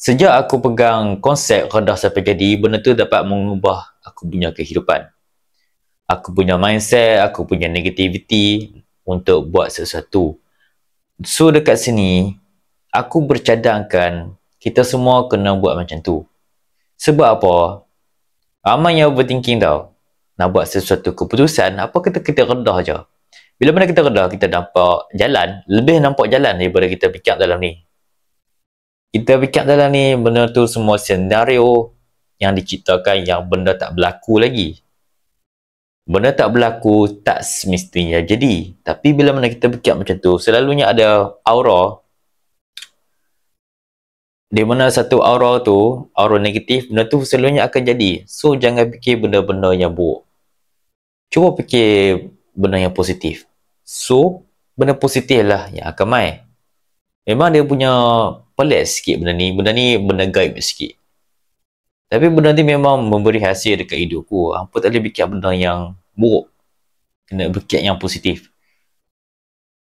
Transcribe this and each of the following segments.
Sejak aku pegang konsep rendah sampai jadi, benda tu dapat mengubah aku punya kehidupan. Aku punya mindset, aku punya negativity untuk buat sesuatu. So dekat sini, aku bercadangkan kita semua kena buat macam tu. Sebab apa? Ramai yang overthinking tau. Nak buat sesuatu keputusan, apa kita rendah je. Bila mana kita rendah, kita nampak jalan, lebih nampak jalan daripada kita fikir dalam ni. Kita fikir dalam ni, benda tu semua senario yang diciptakan yang benda tak berlaku lagi. Benda tak berlaku tak semestinya jadi. Tapi bila mana kita fikir macam tu, selalunya ada aura di mana satu aura tu, aura negatif, benda tu selalunya akan jadi. So jangan fikir benda-benda yang buruk. Cuba fikir benda yang positif. So benda positif lah yang akan main. Memang dia punya pelik sikit benda ni. Benda ni benda gaib sikit. Tapi benda ni memang memberi hasil dekat hidupku. Hampa tak boleh fikir benda yang buruk. Kena fikir yang positif.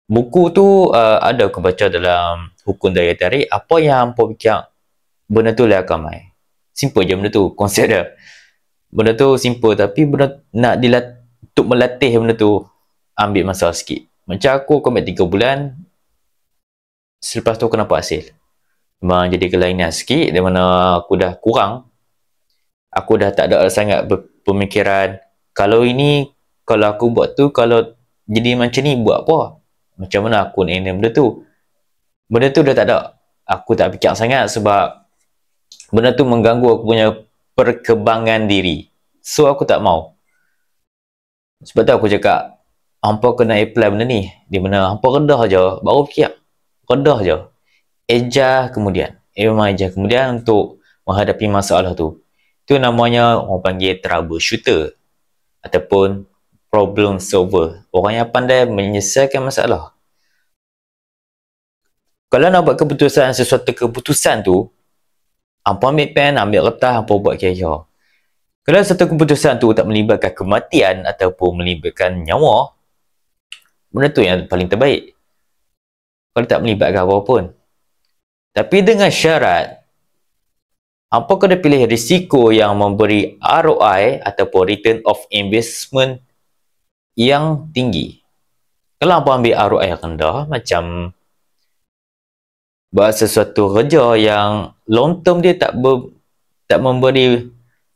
Buku tu ada aku baca dalam hukum daya tarik. Apa yang hampa fikir, benda tu lah akan main. Simple je benda tu. Konsep dia. Benda tu simple tapi benda nak untuk melatih benda tu ambil masa sikit. Macam aku ambil 3 bulan. Selepas tu aku nampak hasil. Memang jadi kelainan sikit. Di mana aku dah kurang. Aku dah tak ada sangat pemikiran. Kalau ini, kalau aku buat tu, kalau jadi macam ni, buat apa? Macam mana aku nak ini benda tu? Benda tu dah tak ada. Aku tak fikir sangat sebab benda tu mengganggu aku punya perkembangan diri. So, aku tak mau. Sebab tu aku cakap, hampa kena apply benda ni. Di mana hampa rendah je, baru fikir. Rendah je. Ejar kemudian. Memang ejar kemudian untuk menghadapi masalah tu. Itu namanya orang panggil troubleshooter ataupun problem solver. Orang yang pandai menyelesaikan masalah. Kalau nak buat keputusan, sesuatu keputusan tu, hampa ambil pen, ambil kertas, hampa buat kira-kira. Kalau satu keputusan tu tak melibatkan kematian ataupun melibatkan nyawa, benda tu yang paling terbaik. Kalau tak melibatkan apa pun. Tapi dengan syarat, hampa kena pilih risiko yang memberi ROI ataupun return of investment yang tinggi. Kalau hampa ambil ROI yang rendah, macam buat sesuatu kerja yang long term dia tak memberi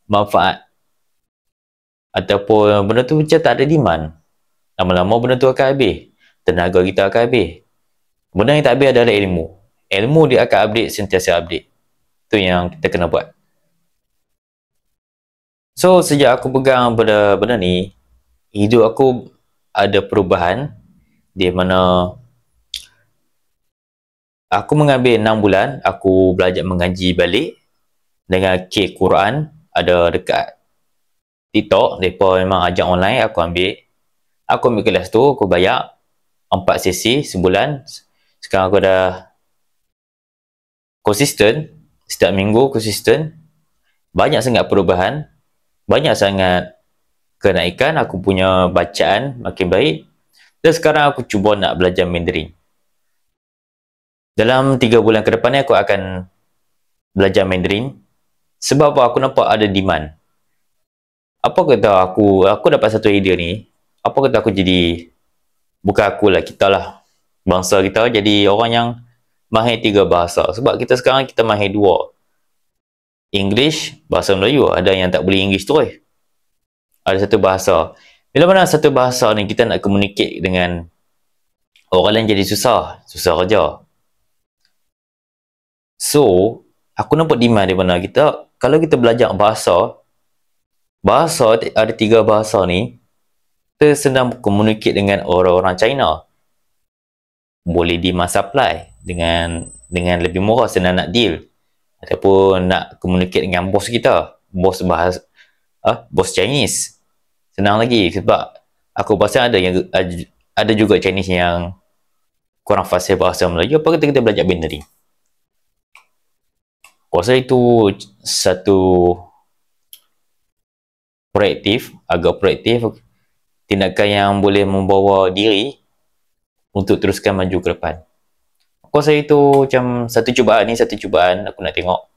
manfaat ataupun benda tu macam tak ada demand, lama-lama benda tu akan habis, tenaga kita akan habis. Benda yang tak habis adalah ilmu dia akan update, sentiasa update. Itu yang kita kena buat. So sejak aku pegang benda ni, hidup aku ada perubahan di mana aku mengambil 6 bulan, aku belajar mengaji balik dengan Quran. Ada dekat TikTok, mereka memang ajak online, aku ambil kelas tu, aku bayar 4 sesi sebulan. Sekarang aku dah konsisten, setiap minggu konsisten. Banyak sangat perubahan, banyak sangat kenaikan, aku punya bacaan makin baik. Dan sekarang aku cuba nak belajar Mandarin. Dalam 3 bulan ke depan ni aku akan belajar Mandarin. Sebab apa? Aku nampak ada demand. Apa kata aku dapat satu idea ni, apa kata aku jadi, bukan aku lah, kita lah, bangsa kita jadi orang yang mahir 3 bahasa. Sebab kita sekarang kita mahir 2. English, bahasa Melayu. Ada yang tak boleh English terus. Ada satu bahasa. Bila mana satu bahasa ni kita nak communicate dengan orang lain jadi susah kerja. So, aku nampak demand di mana kita, kalau kita belajar bahasa ada 3 bahasa ni, kita senang communicate dengan orang-orang China. Boleh demand supply dengan lebih murah, senang nak deal. Ataupun nak communicate dengan bos kita, bos Chinese. Senang lagi sebab aku rasa ada juga Chinese yang kurang fasih bahasa Melayu. Apa kata kita belajar Mandarin? Aku rasa itu satu agak proaktif, tindakan yang boleh membawa diri untuk teruskan maju ke depan. aku rasa itu macam satu cubaan aku nak tengok.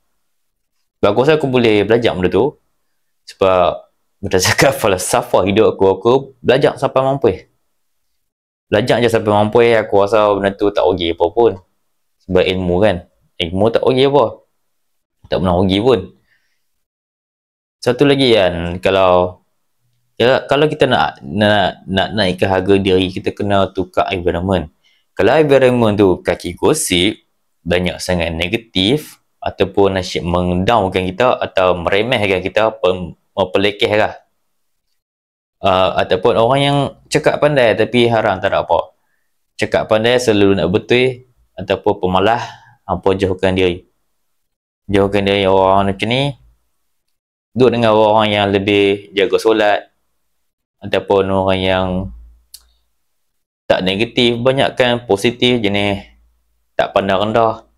Sebab aku rasa aku boleh belajar benda tu. Sebab berdasarkan falsafah hidup aku belajar sampai mampu. Belajar je sampai mampu, aku rasa benda tu tak rugi apa pun. Sebab ilmu kan. Ilmu tak rugi apa. Tak pernah rugi pun. Satu lagi kan, kalau kita nak naikkan harga diri, kita kena tukar environment. Kalau environment tu kaki gosip, banyak sangat negatif, ataupun asyik mendownkan kita, atau meremehkan kita, mempelekeh lah. Ataupun orang yang cakap pandai tapi haram tak ada apa. Cakap pandai selalu nak betul, ataupun pemalah, hampa jauhkan diri. Jauhkan diri orang macam ni. Duduk dengan orang yang lebih jaga solat, ataupun orang yang tak negatif, banyakkan positif, jenis tak pandang rendah.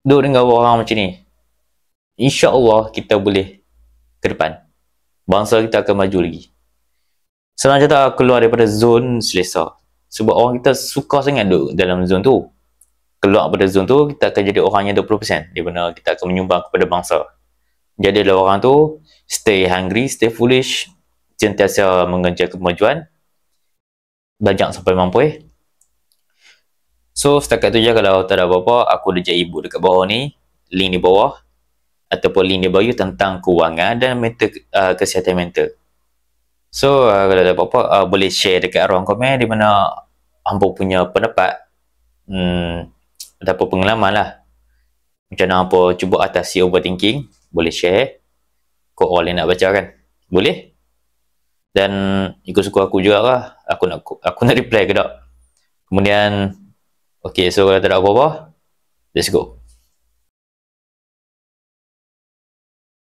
Duduk dengan orang macam ni, insya-Allah kita boleh ke depan. Bangsa kita akan maju lagi. Senang cerita, keluar daripada zon selesa. Sebab orang kita suka sangat duduk dalam zon tu. Keluar daripada zon tu, kita akan jadi orang yang 20%, di mana kita akan menyumbang kepada bangsa. Jadilah orang tu stay hungry, stay foolish, sentiasa mengejar kemajuan, belajar sampai mampu. So setakat tu je. Kalau tak ada apa-apa, aku dah jadi ibu dekat bawah ni, link di bawah ataupun link di bawah tentang kewangan dan mental, kesihatan mental. So kalau ada apa-apa, boleh share dekat ruang komen di mana hampa punya pendapat ataupun pengalaman lah, macam mana hampa cuba atasi overthinking. Boleh share. Kau orang yang nak baca kan, boleh. Dan ikut suka aku juga lah, aku nak reply ke tak. Kemudian okay, so kalau tak ada apa-apa, let's go.